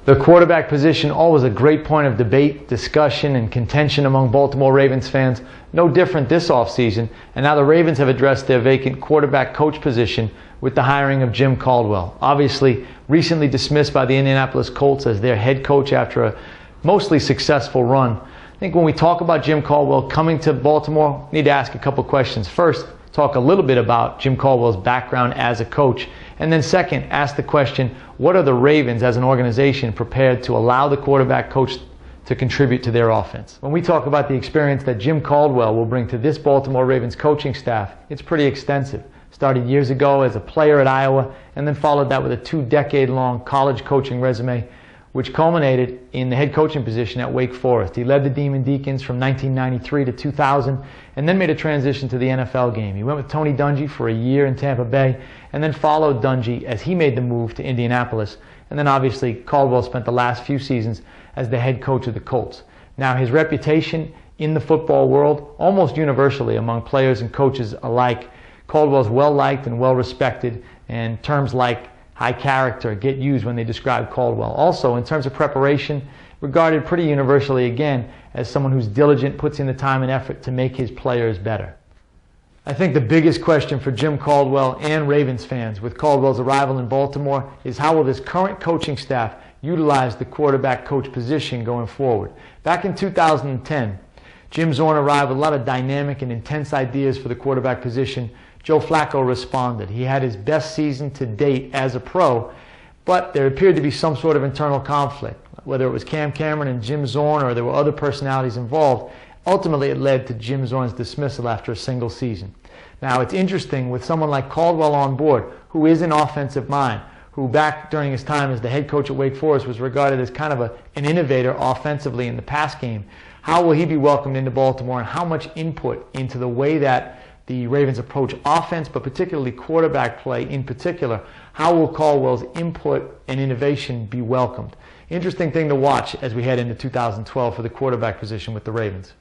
The quarterback position, always a great point of debate, discussion, and contention among Baltimore Ravens fans. No different this offseason, and now the Ravens have addressed their vacant quarterback coach position with the hiring of Jim Caldwell. Obviously, recently dismissed by the Indianapolis Colts as their head coach after a mostly successful run. I think when we talk about Jim Caldwell coming to Baltimore, we need to ask a couple questions. First, talk a little bit about Jim Caldwell's background as a coach. And then second, ask the question, what are the Ravens as an organization prepared to allow the quarterback coach to contribute to their offense? When we talk about the experience that Jim Caldwell will bring to this Baltimore Ravens coaching staff, it's pretty extensive. Started years ago as a player at Iowa and then followed that with a 2-decade-long college coaching resume, which culminated in the head coaching position at Wake Forest. He led the Demon Deacons from 1993 to 2000 and then made a transition to the NFL game. He went with Tony Dungy for a year in Tampa Bay and then followed Dungy as he made the move to Indianapolis. And then obviously Caldwell spent the last few seasons as the head coach of the Colts. Now his reputation in the football world, almost universally among players and coaches alike, Caldwell's well-liked and well-respected, and terms like high character get used when they describe Caldwell. Also, in terms of preparation, regarded pretty universally again as someone who's diligent, puts in the time and effort to make his players better. I think the biggest question for Jim Caldwell and Ravens fans with Caldwell's arrival in Baltimore is how will this current coaching staff utilize the quarterback coach position going forward. Back in 2010, Jim Zorn arrived with a lot of dynamic and intense ideas for the quarterback position. Joe Flacco responded. He had his best season to date as a pro, but there appeared to be some sort of internal conflict, whether it was Cam Cameron and Jim Zorn or there were other personalities involved. Ultimately, it led to Jim Zorn's dismissal after a single season. Now, it's interesting with someone like Caldwell on board, who is an offensive mind, who back during his time as the head coach at Wake Forest was regarded as kind of an innovator offensively in the pass game. How will he be welcomed into Baltimore, and how much input into the way that the Ravens approach offense, but particularly quarterback play in particular? How will Caldwell's input and innovation be welcomed? Interesting thing to watch as we head into 2012 for the quarterback position with the Ravens.